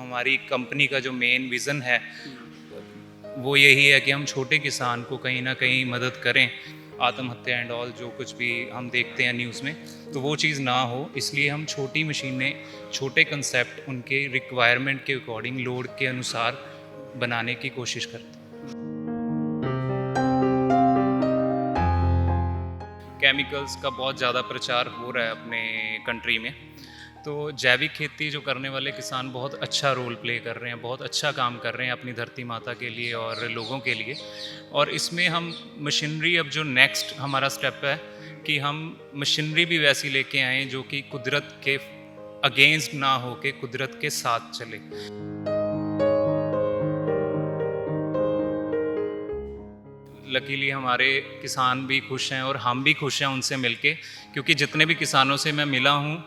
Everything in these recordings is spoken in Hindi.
हमारी कंपनी का जो मेन विज़न है वो यही है कि हम छोटे किसान को कहीं ना कहीं मदद करें। आत्महत्या एंड ऑल जो कुछ भी हम देखते हैं न्यूज़ में, तो वो चीज़ ना हो, इसलिए हम छोटी मशीनें, छोटे कंसेप्ट उनके रिक्वायरमेंट के अकॉर्डिंग, लोड के अनुसार बनाने की कोशिश करते हैं। केमिकल्स का बहुत ज़्यादा प्रचार हो रहा है अपने कंट्री में, तो जैविक खेती जो करने वाले किसान बहुत अच्छा रोल प्ले कर रहे हैं, बहुत अच्छा काम कर रहे हैं अपनी धरती माता के लिए और लोगों के लिए। और इसमें हम मशीनरी, अब जो नेक्स्ट हमारा स्टेप है कि हम मशीनरी भी वैसी लेके आएँ जो कि कुदरत के अगेंस्ट ना हो के कुदरत के साथ चले। लकीली हमारे किसान भी खुश हैं और हम भी खुश हैं उनसे मिलके, क्योंकि जितने भी किसानों से मैं मिला हूँ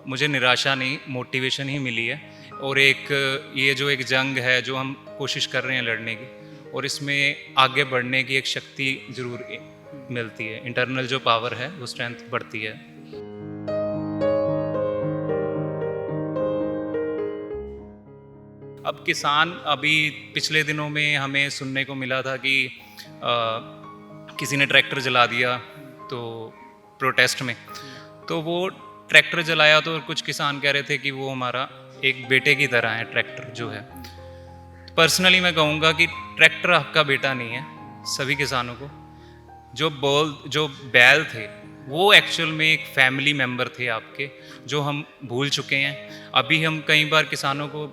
मुझे निराशा नहीं, मोटिवेशन ही मिली है। और एक ये जो एक जंग है जो हम कोशिश कर रहे हैं लड़ने की, और इसमें आगे बढ़ने की एक शक्ति ज़रूर मिलती है, इंटरनल जो पावर है वो स्ट्रेंथ बढ़ती है। अब किसान, अभी पिछले दिनों में हमें सुनने को मिला था कि किसी ने ट्रैक्टर जला दिया, तो प्रोटेस्ट में, तो वो ट्रैक्टर जलाया तो कुछ किसान कह रहे थे कि वो हमारा एक बेटे की तरह है ट्रैक्टर जो है। पर्सनली मैं कहूँगा कि ट्रैक्टर आपका बेटा नहीं है। सभी किसानों को जो बैल थे वो एक्चुअल में एक फैमिली मेम्बर थे आपके, जो हम भूल चुके हैं। अभी हम कई बार किसानों को,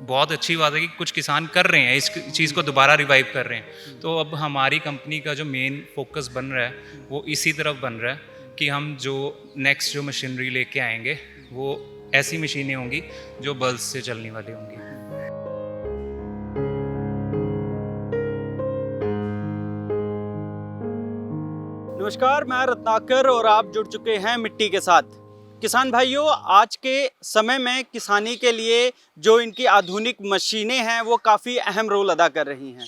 बहुत अच्छी बात है कि कुछ किसान कर रहे हैं इस चीज़ को दोबारा रिवाइव कर रहे हैं, तो अब हमारी कंपनी का जो मेन फोकस बन रहा है वो इसी तरफ बन रहा है कि हम जो नेक्स्ट जो मशीनरी लेके आएंगे वो ऐसी मशीनें होंगी जो बल्ब से चलने वाली होंगी। नमस्कार, मैं रत्नाकर और आप जुड़ चुके हैं मिट्टी के साथ। किसान भाइयों, आज के समय में किसानी के लिए जो इनकी आधुनिक मशीनें हैं वो काफ़ी अहम रोल अदा कर रही हैं,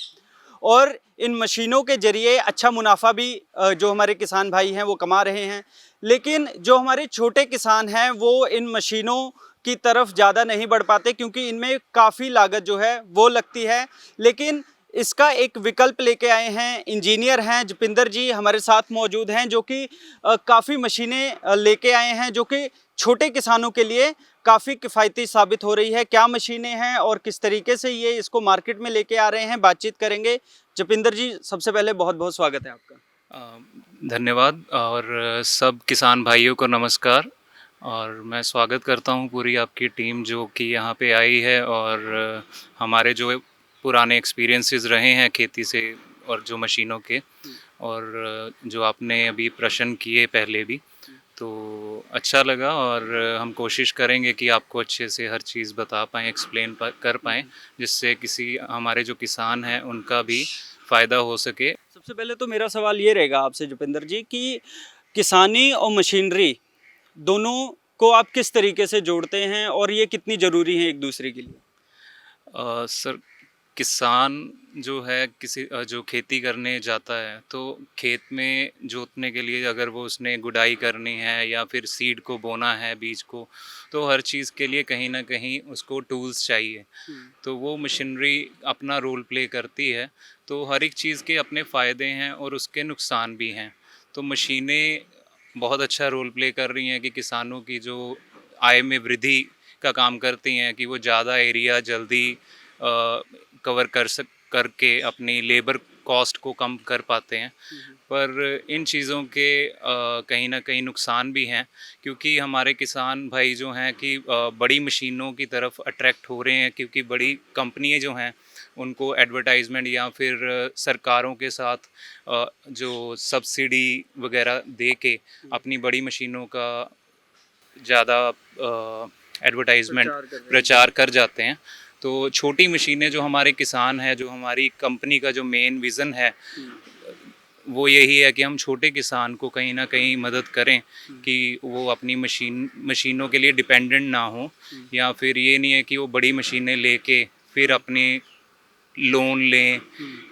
और इन मशीनों के ज़रिए अच्छा मुनाफा भी जो हमारे किसान भाई हैं वो कमा रहे हैं। लेकिन जो हमारे छोटे किसान हैं वो इन मशीनों की तरफ ज़्यादा नहीं बढ़ पाते, क्योंकि इनमें काफ़ी लागत जो है वो लगती है। लेकिन इसका एक विकल्प लेके आए हैं, इंजीनियर हैं जपिंदर जी हमारे साथ मौजूद हैं, जो कि काफ़ी मशीनें लेके आए हैं जो कि छोटे किसानों के लिए काफ़ी किफ़ायती साबित हो रही है। क्या मशीनें हैं और किस तरीके से ये इसको मार्केट में लेके आ रहे हैं, बातचीत करेंगे। जपिंदर जी, सबसे पहले बहुत बहुत स्वागत है आपका। धन्यवाद, और सब किसान भाइयों को नमस्कार। और मैं स्वागत करता हूँ पूरी आपकी टीम जो कि यहाँ पे आई है, और हमारे जो पुराने एक्सपीरियंसेस रहे हैं खेती से और जो मशीनों के, और जो आपने अभी प्रश्न किए पहले भी, तो अच्छा लगा। और हम कोशिश करेंगे कि आपको अच्छे से हर चीज़ बता पाएँ, एक्सप्लेन कर पाएँ, जिससे किसी हमारे जो किसान हैं उनका भी फ़ायदा हो सके। सबसे पहले तो मेरा सवाल ये रहेगा आपसे जपिंदर जी कि किसानी और मशीनरी दोनों को आप किस तरीके से जोड़ते हैं और ये कितनी ज़रूरी है एक दूसरे के लिए? सर, किसान जो है जो खेती करने जाता है, तो खेत में जोतने के लिए अगर वो उसने गुड़ाई करनी है या फिर सीड को बोना है, बीज को, तो हर चीज़ के लिए कहीं ना कहीं उसको टूल्स चाहिए। तो वो मशीनरी अपना रोल प्ले करती है। तो हर एक चीज़ के अपने फ़ायदे हैं और उसके नुकसान भी हैं। तो मशीनें बहुत अच्छा रोल प्ले कर रही हैं कि किसानों की जो आय में वृद्धि का काम करती हैं, कि वो ज़्यादा एरिया जल्दी कवर करके अपनी लेबर कॉस्ट को कम कर पाते हैं। पर इन चीज़ों के कहीं ना कहीं नुकसान भी हैं, क्योंकि हमारे किसान भाई जो हैं कि बड़ी मशीनों की तरफ अट्रैक्ट हो रहे हैं, क्योंकि बड़ी कंपनियां जो हैं उनको एडवर्टाइजमेंट या फिर सरकारों के साथ जो सब्सिडी वगैरह दे के अपनी बड़ी मशीनों का ज़्यादा एडवर्टाइजमेंट प्रचार कर जाते हैं। तो छोटी मशीनें जो हमारे किसान हैं, जो हमारी कंपनी का जो मेन विज़न है वो यही है कि हम छोटे किसान को कहीं ना कहीं मदद करें कि वो अपनी मशीनों के लिए डिपेंडेंट ना हो, या फिर ये नहीं है कि वो बड़ी मशीनें लेके फिर अपने लोन लें,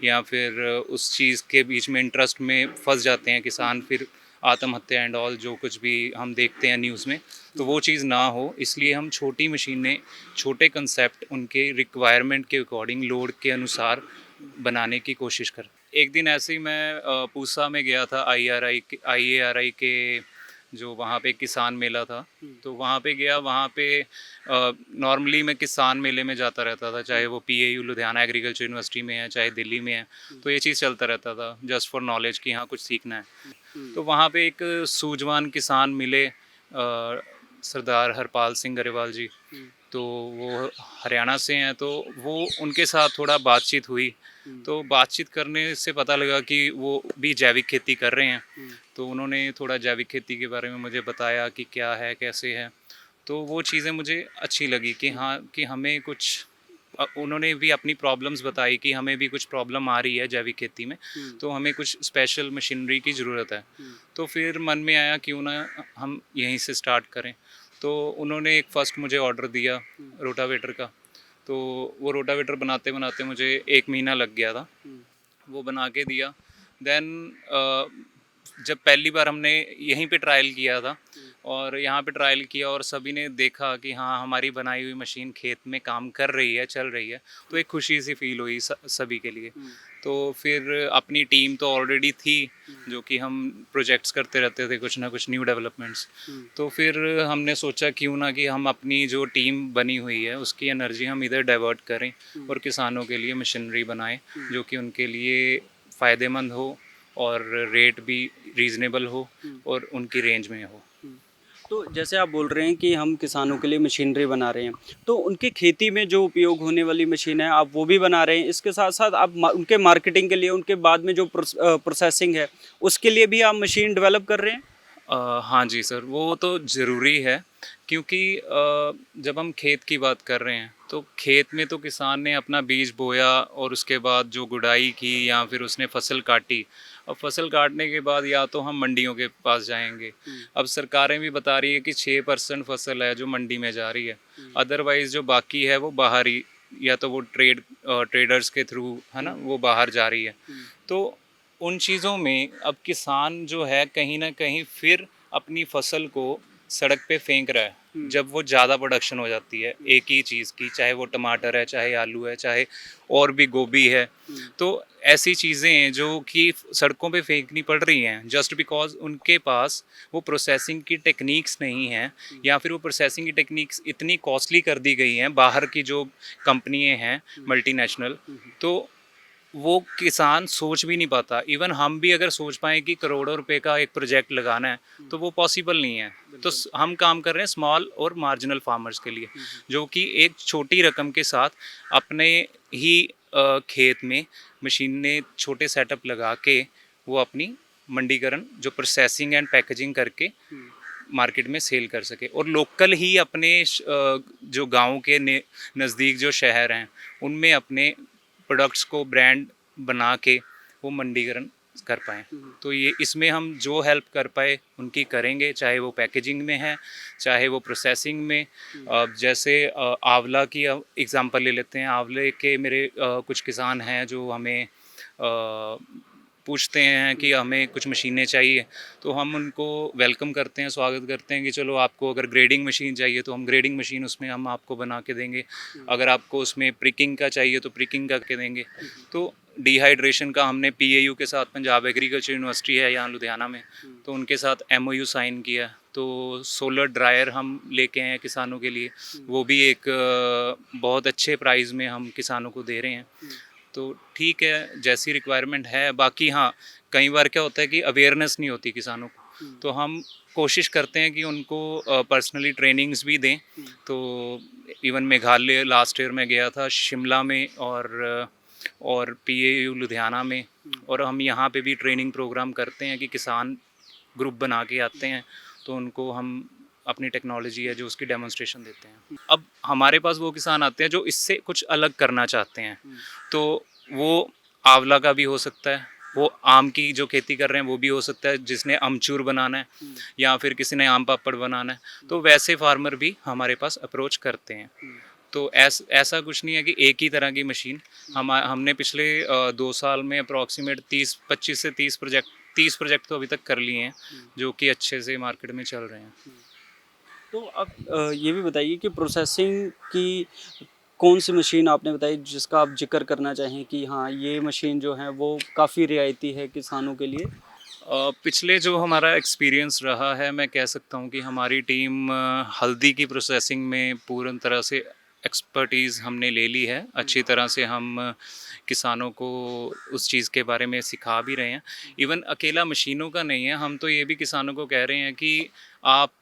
या फिर उस चीज़ के बीच में इंटरेस्ट में फंस जाते हैं किसान, फिर आत्महत्या एंड ऑल जो कुछ भी हम देखते हैं न्यूज़ में, तो वो चीज़ ना हो, इसलिए हम छोटी मशीनें, छोटे कंसेप्ट उनके रिक्वायरमेंट के अकॉर्डिंग, लोड के अनुसार बनाने की कोशिश करें। एक दिन ऐसे ही मैं पूसा में गया था, IARI के जो वहाँ पे किसान मेला था, तो वहाँ पे गया। वहाँ पे नॉर्मली मैं किसान मेले में जाता रहता था, चाहे वो PAU लुधियाना एग्रीकल्चर यूनिवर्सिटी में है, चाहे दिल्ली में है, तो ये चीज़ चलता रहता था जस्ट फॉर नॉलेज कि हाँ कुछ सीखना है। तो वहाँ पे एक सूझवान किसान मिले, सरदार हरपाल सिंह गरेवाल जी, तो वो हरियाणा से हैं, तो वो उनके साथ थोड़ा बातचीत हुई। तो बातचीत करने से पता लगा कि वो भी जैविक खेती कर रहे हैं, तो उन्होंने थोड़ा जैविक खेती के बारे में मुझे बताया कि क्या है, कैसे है। तो वो चीज़ें मुझे अच्छी लगी कि हाँ, कि हमें कुछ उन्होंने भी अपनी प्रॉब्लम्स बताई कि हमें भी कुछ प्रॉब्लम आ रही है जैविक खेती में, तो हमें कुछ स्पेशल मशीनरी की ज़रूरत है। तो फिर मन में आया क्यों ना हम यहीं से स्टार्ट करें। तो उन्होंने एक फ़र्स्ट मुझे ऑर्डर दिया रोटावेटर का, तो वो रोटावेटर बनाते बनाते मुझे 1 महीना लग गया था। वो बना के दिया। देन जब पहली बार हमने यहीं पे ट्रायल किया था, और यहाँ पे ट्रायल किया और सभी ने देखा कि हाँ हमारी बनाई हुई मशीन खेत में काम कर रही है, चल रही है, तो एक खुशी सी फील हुई सभी के लिए। तो फिर अपनी टीम तो ऑलरेडी थी, जो कि हम प्रोजेक्ट्स करते रहते थे, कुछ ना कुछ न्यू डेवलपमेंट्स। तो फिर हमने सोचा क्यों ना कि हम अपनी जो टीम बनी हुई है उसकी एनर्जी हम इधर डाइवर्ट करें और किसानों के लिए मशीनरी बनाएं जो कि उनके लिए फ़ायदेमंद हो और रेट भी रीज़नेबल हो और उनकी रेंज में हो। तो जैसे आप बोल रहे हैं कि हम किसानों के लिए मशीनरी बना रहे हैं, तो उनकी खेती में जो उपयोग होने वाली मशीन है आप वो भी बना रहे हैं, इसके साथ साथ आप उनके मार्केटिंग के लिए, उनके बाद में जो प्रोसेसिंग है उसके लिए भी आप मशीन डेवलप कर रहे हैं? हाँ जी सर, वो तो ज़रूरी है, क्योंकि जब हम खेत की बात कर रहे हैं तो खेत में तो किसान ने अपना बीज बोया और उसके बाद जो गुड़ाई की या फिर उसने फसल काटी। अब फसल काटने के बाद या तो हम मंडियों के पास जाएंगे। अब सरकारें भी बता रही है कि 6% फसल है जो मंडी में जा रही है, अदरवाइज़ जो बाकी है वो बाहर ही, या तो वो ट्रेडर्स के थ्रू है ना, वो बाहर जा रही है। तो उन चीज़ों में अब किसान जो है कहीं ना कहीं फिर अपनी फसल को सड़क पे फेंक रहा है जब वो ज़्यादा प्रोडक्शन हो जाती है एक ही चीज़ की, चाहे वो टमाटर है, चाहे आलू है, चाहे और भी गोभी है। तो ऐसी चीज़ें हैं जो कि सड़कों पे फेंकनी पड़ रही हैं जस्ट बिकॉज उनके पास वो प्रोसेसिंग की टेक्निक्स नहीं हैं, या फिर वो प्रोसेसिंग की टेक्निक्स इतनी कॉस्टली कर दी गई हैं बाहर की जो कंपनियां हैं मल्टीनेशनल। तो वो किसान सोच भी नहीं पाता। इवन हम भी अगर सोच पाएँ कि करोड़ों रुपए का एक प्रोजेक्ट लगाना है, तो वो पॉसिबल नहीं है। तो हम काम कर रहे हैं स्मॉल और मार्जिनल फार्मर्स के लिए, जो कि एक छोटी रकम के साथ अपने ही खेत में मशीनें, छोटे सेटअप लगा के वो अपनी मंडीकरण, जो प्रोसेसिंग एंड पैकेजिंग करके मार्केट में सेल कर सके, और लोकल ही अपने जो गाँव के नज़दीक जो शहर हैं उनमें अपने प्रोडक्ट्स को ब्रांड बना के वो मंडीकरण कर पाएँ। तो ये इसमें हम जो हेल्प कर पाए उनकी करेंगे, चाहे वो पैकेजिंग में है, चाहे वो प्रोसेसिंग में। जैसे आंवला की एग्ज़ाम्पल ले लेते हैं। आंवले के मेरे कुछ किसान हैं जो हमें पूछते हैं कि हमें कुछ मशीनें चाहिए, तो हम उनको वेलकम करते हैं, स्वागत करते हैं कि चलो आपको अगर ग्रेडिंग मशीन चाहिए तो हम ग्रेडिंग मशीन उसमें हम आपको बना के देंगे। अगर आपको उसमें प्रिकिंग का चाहिए तो प्रिकिंग करके देंगे। तो डिहाइड्रेशन का हमने PAU के साथ, पंजाब एग्रीकल्चर यूनिवर्सिटी है यहाँ लुधियाना में, तो उनके साथ MOU साइन किया। तो सोलर ड्रायर हम लेके आए हैं किसानों के लिए, वो भी एक बहुत अच्छे प्राइस में हम किसानों को दे रहे हैं। तो ठीक है, जैसी रिक्वायरमेंट है। बाकी हाँ, कई बार क्या होता है कि अवेयरनेस नहीं होती किसानों को, तो हम कोशिश करते हैं कि उनको पर्सनली ट्रेनिंग्स भी दें। तो इवन मेघालय लास्ट ईयर में गया था, शिमला में और PAU लुधियाना में, और हम यहाँ पे भी ट्रेनिंग प्रोग्राम करते हैं कि किसान ग्रुप बना के आते हैं, तो उनको हम अपनी टेक्नोलॉजी है जो उसकी डेमोन्स्ट्रेशन देते हैं। अब हमारे पास वो किसान आते हैं जो इससे कुछ अलग करना चाहते हैं, तो वो आंवला का भी हो सकता है, वो आम की जो खेती कर रहे हैं वो भी हो सकता है, जिसने अमचूर बनाना है या फिर किसी ने आम पापड़ बनाना है, तो वैसे फार्मर भी हमारे पास अप्रोच करते हैं। तो ऐसा कुछ नहीं है कि एक ही तरह की मशीन। हमने पिछले 2 साल में अप्रॉक्सीमेट 25 से 30 प्रोजेक्ट 30 प्रोजेक्ट तो अभी तक कर लिए हैं, जो कि अच्छे से मार्केट में चल रहे हैं। तो आप ये भी बताइए कि प्रोसेसिंग की कौन सी मशीन आपने बताई जिसका आप जिक्र करना चाहें कि हाँ ये मशीन जो है वो काफ़ी रियायती है किसानों के लिए? पिछले जो हमारा एक्सपीरियंस रहा है, मैं कह सकता हूँ कि हमारी टीम हल्दी की प्रोसेसिंग में पूर्ण तरह से एक्सपर्टीज़ हमने ले ली है। अच्छी तरह से हम किसानों को उस चीज़ के बारे में सिखा भी रहे हैं। इवन अकेला मशीनों का नहीं है, हम तो ये भी किसानों को कह रहे हैं कि आप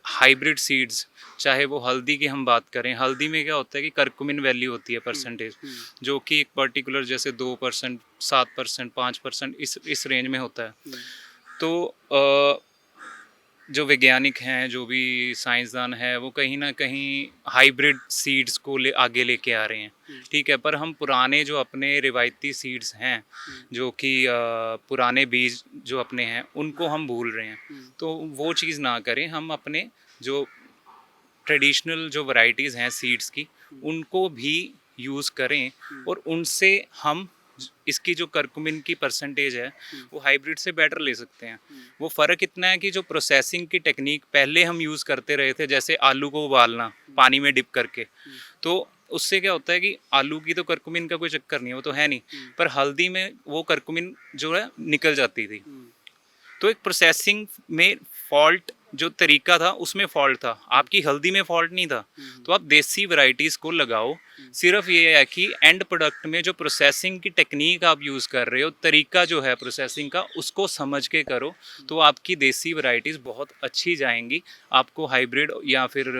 हाइब्रिड सीड्स, चाहे वो हल्दी की हम बात करें, हल्दी में क्या होता है कि करक्यूमिन वैल्यू होती है परसेंटेज, जो कि एक पर्टिकुलर जैसे 2%, 7%, 5% इस रेंज में होता है। तो जो वैज्ञानिक हैं, जो भी साइंसदान हैं, वो कहीं ना कहीं हाइब्रिड सीड्स को आगे लेके आ रहे हैं। ठीक है, पर हम पुराने जो अपने रिवायती सीड्स हैं, जो कि पुराने बीज जो अपने हैं, उनको हम भूल रहे हैं। तो वो चीज़ ना करें, हम अपने जो ट्रेडिशनल जो वैरायटीज़ हैं सीड्स की, उनको भी यूज़ करें, और उनसे हम इसकी जो करक्यूमिन की परसेंटेज है वो हाइब्रिड से बेटर ले सकते हैं। वो फ़र्क इतना है कि जो प्रोसेसिंग की टेक्निक पहले हम यूज़ करते रहे थे, जैसे आलू को उबालना पानी में डिप करके, तो उससे क्या होता है कि आलू की तो करक्यूमिन का कोई चक्कर नहीं है, वो तो है नहीं, पर हल्दी में वो करक्यूमिन जो है निकल जाती थी। तो एक प्रोसेसिंग में फॉल्ट जो तरीका था उसमें फॉल्ट था, आपकी हल्दी में फॉल्ट नहीं था। तो आप देसी वैरायटीज़ को लगाओ। सिर्फ ये है कि एंड प्रोडक्ट में जो प्रोसेसिंग की टेक्निक आप यूज़ कर रहे हो, तरीका जो है प्रोसेसिंग का, उसको समझ के करो, तो आपकी देसी वैरायटीज़ बहुत अच्छी जाएंगी। आपको हाइब्रिड या फिर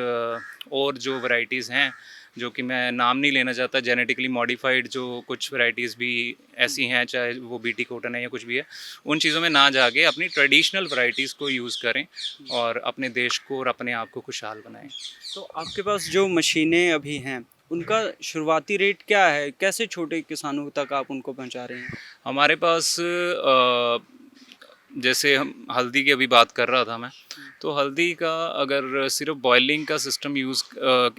और जो वैरायटीज़ हैं, जो कि मैं नाम नहीं लेना चाहता, जेनेटिकली मॉडिफाइड जो कुछ वैरायटीज़ भी ऐसी हैं, चाहे वो बीटी कॉटन है या कुछ भी है, उन चीज़ों में ना जाके अपनी ट्रेडिशनल वैरायटीज़ को यूज़ करें और अपने देश को और अपने आप को खुशहाल बनाएं। तो आपके पास जो मशीनें अभी हैं उनका शुरुआती रेट क्या है? कैसे छोटे किसानों तक आप उनको पहुंचा रहे हैं? हमारे पास जैसे हम हल्दी की अभी बात कर रहा था मैं, तो हल्दी का अगर सिर्फ बॉयलिंग का सिस्टम यूज़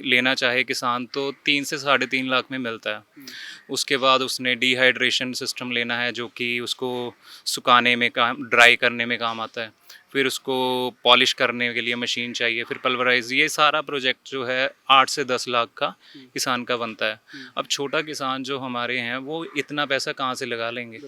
लेना चाहे किसान, तो 3 से 3.5 लाख में मिलता है। उसके बाद उसने डिहाइड्रेशन सिस्टम लेना है, जो कि उसको सुखाने में काम, ड्राई करने में काम आता है। फिर उसको पॉलिश करने के लिए मशीन चाहिए, फिर पल्वराइज, ये सारा प्रोजेक्ट जो है 8 से 10 लाख का किसान का बनता है। अब छोटा किसान जो हमारे हैं, वो इतना पैसा कहाँ से लगा लेंगे?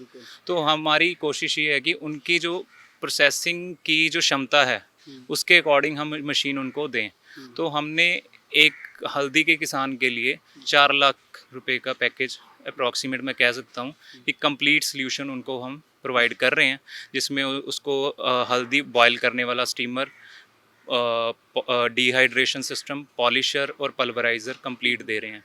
तो हमारी कोशिश ये है कि उनकी जो प्रोसेसिंग की जो क्षमता है, उसके अकॉर्डिंग हम मशीन उनको दें। तो हमने एक हल्दी के किसान के लिए 4 लाख रुपए का पैकेज अप्रॉक्सीमेट मैं कह सकता हूँ, कि कंप्लीट सॉल्यूशन उनको हम प्रोवाइड कर रहे हैं, जिसमें उसको हल्दी बॉयल करने वाला स्टीमर, डिहाइड्रेशन सिस्टम, पॉलिशर और पल्वराइज़र कंप्लीट दे रहे हैं।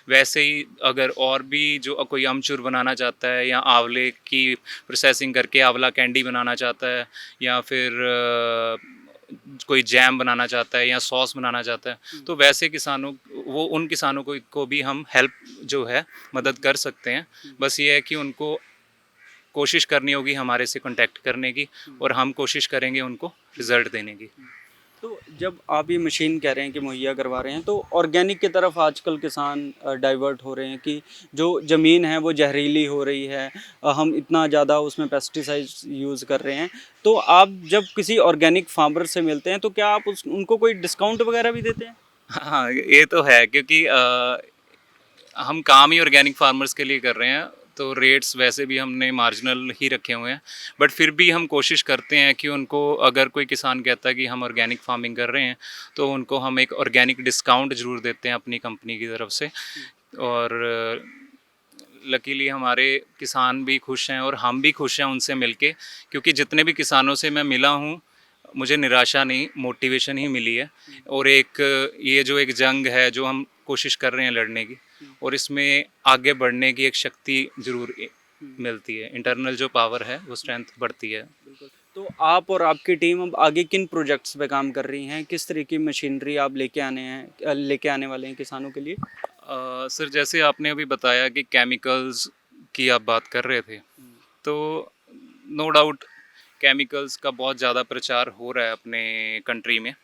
वैसे ही अगर और भी जो कोई अमचूर बनाना चाहता है, या आंवले की प्रोसेसिंग करके आंवला कैंडी बनाना चाहता है, या फिर कोई जैम बनाना चाहता है या सॉस बनाना चाहता है, तो वैसे किसानों, वो उन किसानों को भी हम हेल्प जो है मदद कर सकते हैं। बस ये है कि उनको कोशिश करनी होगी हमारे से कांटेक्ट करने की, और हम कोशिश करेंगे उनको रिज़ल्ट देने की। तो जब आप ये मशीन कह रहे हैं कि मुहैया करवा रहे हैं, तो ऑर्गेनिक की तरफ आजकल किसान डाइवर्ट हो रहे हैं कि जो ज़मीन है वो जहरीली हो रही है, हम इतना ज़्यादा उसमें पेस्टिसाइड्स यूज़ कर रहे हैं। तो आप जब किसी ऑर्गेनिक फार्मर से मिलते हैं तो क्या आप उनको कोई डिस्काउंट वगैरह भी देते हैं? हाँ, ये तो है, क्योंकि हम काम ही ऑर्गेनिक फार्मर्स के लिए कर रहे हैं, तो रेट्स वैसे भी हमने मार्जिनल ही रखे हुए हैं। बट फिर भी हम कोशिश करते हैं कि उनको, अगर कोई किसान कहता है कि हम ऑर्गेनिक फार्मिंग कर रहे हैं, तो उनको हम एक ऑर्गेनिक डिस्काउंट ज़रूर देते हैं अपनी कंपनी की तरफ से। और लकीली हमारे किसान भी खुश हैं और हम भी खुश हैं उनसे मिलके, क्योंकि जितने भी किसानों से मैं मिला हूँ, मुझे निराशा नहीं, मोटिवेशन ही मिली है। और एक ये जो एक जंग है जो हम कोशिश कर रहे हैं लड़ने की, और इसमें आगे बढ़ने की एक शक्ति ज़रूर मिलती है, इंटरनल जो पावर है वो स्ट्रेंथ बढ़ती है। तो आप और आपकी टीम अब आगे किन प्रोजेक्ट्स पे काम कर रही हैं? किस तरह की मशीनरी आप लेके आने वाले हैं किसानों के लिए? सर, जैसे आपने अभी बताया कि केमिकल्स की आप बात कर रहे थे, तो नो डाउट केमिकल्स का बहुत ज़्यादा प्रचार हो रहा है अपने कंट्री में।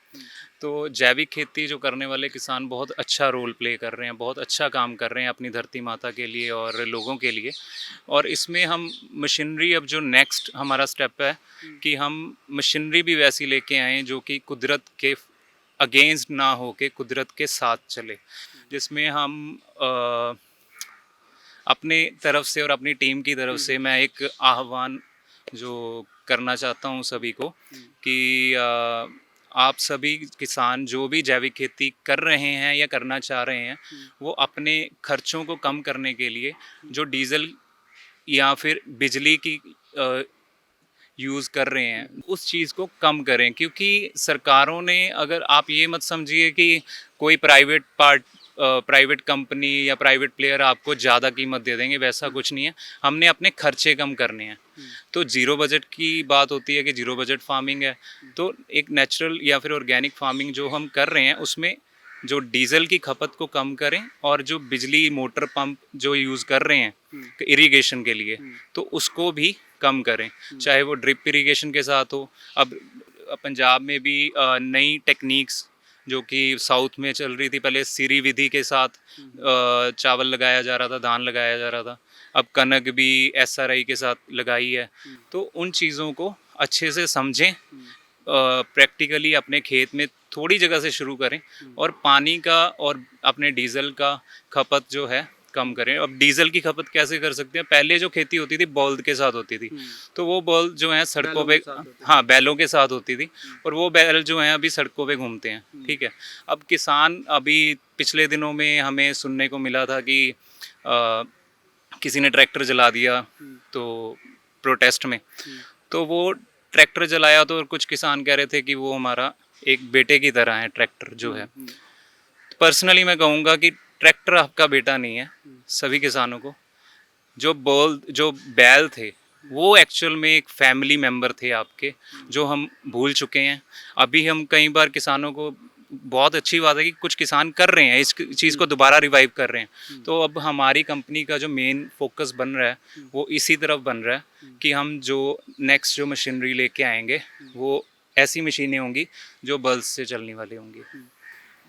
तो जैविक खेती जो करने वाले किसान बहुत अच्छा रोल प्ले कर रहे हैं, बहुत अच्छा काम कर रहे हैं अपनी धरती माता के लिए और लोगों के लिए। और इसमें हम मशीनरी, अब जो नेक्स्ट हमारा स्टेप है कि हम मशीनरी भी वैसी लेके आएँ जो कि कुदरत के अगेंस्ट ना हो के कुदरत के साथ चले, जिसमें हम अपने तरफ से और अपनी टीम की तरफ से मैं एक आह्वान जो करना चाहता हूँ सभी को कि आप सभी किसान जो भी जैविक खेती कर रहे हैं या करना चाह रहे हैं, वो अपने खर्चों को कम करने के लिए जो डीज़ल या फिर बिजली की यूज़ कर रहे हैं उस चीज़ को कम करें। क्योंकि सरकारों ने, अगर आप ये मत समझिए कि कोई प्राइवेट कंपनी या प्राइवेट प्लेयर आपको ज़्यादा कीमत दे देंगे, वैसा कुछ नहीं है। हमने अपने खर्चे कम करने हैं। तो ज़ीरो बजट की बात होती है कि ज़ीरो बजट फार्मिंग है, तो एक नेचुरल या फिर ऑर्गेनिक फार्मिंग जो हम कर रहे हैं उसमें जो डीजल की खपत को कम करें और जो बिजली मोटर पंप जो यूज़ कर रहे हैं इरिगेशन के लिए, तो उसको भी कम करें, चाहे वो ड्रिप इरिगेशन के साथ हो। अब पंजाब में भी नई टेक्निक्स जो कि साउथ में चल रही थी, पहले सीरी विधि के साथ चावल लगाया जा रहा था, धान लगाया जा रहा था, अब कनक भी SRI के साथ लगाई है। तो उन चीज़ों को अच्छे से समझें, प्रैक्टिकली अपने खेत में थोड़ी जगह से शुरू करें और पानी का और अपने डीजल का खपत जो है कम करें। अब डीजल की खपत कैसे कर सकते हैं? पहले जो खेती होती थी बौल्द के साथ होती थी, तो वो बौल्द जो हैं सड़कों पे, हाँ, बैलों के साथ होती थी, और वो बैल जो हैं अभी सड़कों पे घूमते हैं, ठीक है। अब किसान, अभी पिछले दिनों में हमें सुनने को मिला था कि किसी ने ट्रैक्टर जला दिया तो प्रोटेस्ट में, तो वो ट्रैक्टर जलाया तो कुछ किसान कह रहे थे कि वो हमारा एक बेटे की तरह है ट्रैक्टर जो है। पर्सनली मैं कहूँगा कि ट्रैक्टर आपका बेटा नहीं है। सभी किसानों को जो बैल थे वो एक्चुअल में एक फैमिली मेम्बर थे आपके, जो हम भूल चुके हैं। अभी हम कई बार किसानों को, बहुत अच्छी बात है कि कुछ किसान कर रहे हैं, इस चीज़ को दोबारा रिवाइव कर रहे हैं। तो अब हमारी कंपनी का जो मेन फोकस बन रहा है वो इसी तरफ बन रहा है कि हम जो नेक्स्ट जो मशीनरी लेके आएंगे वो ऐसी मशीनें होंगी जो बल्ब से चलने वाली होंगी।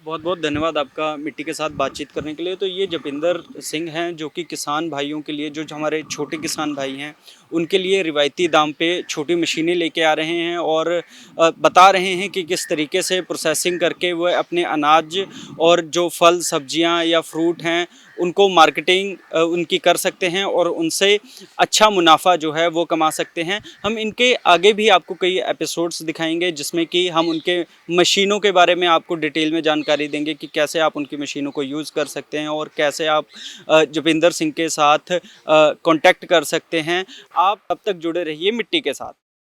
बहुत बहुत धन्यवाद आपका मिट्टी के साथ बातचीत करने के लिए। तो ये जपिंदर सिंह हैं जो कि किसान भाइयों के लिए, जो हमारे छोटे किसान भाई हैं उनके लिए रिवायती दाम पे छोटी मशीनें लेके आ रहे हैं और बता रहे हैं कि किस तरीके से प्रोसेसिंग करके वो अपने अनाज और जो फल सब्जियां या फ्रूट हैं उनको मार्केटिंग उनकी कर सकते हैं और उनसे अच्छा मुनाफा जो है वो कमा सकते हैं। हम इनके आगे भी आपको कई एपिसोड्स दिखाएंगे जिसमें कि हम उनके मशीनों के बारे में आपको डिटेल में जानकारी देंगे कि कैसे आप उनकी मशीनों को यूज़ कर सकते हैं और कैसे आप जपिंदर सिंह के साथ कांटेक्ट कर सकते हैं। आप तब तक जुड़े रहिए मिट्टी के साथ।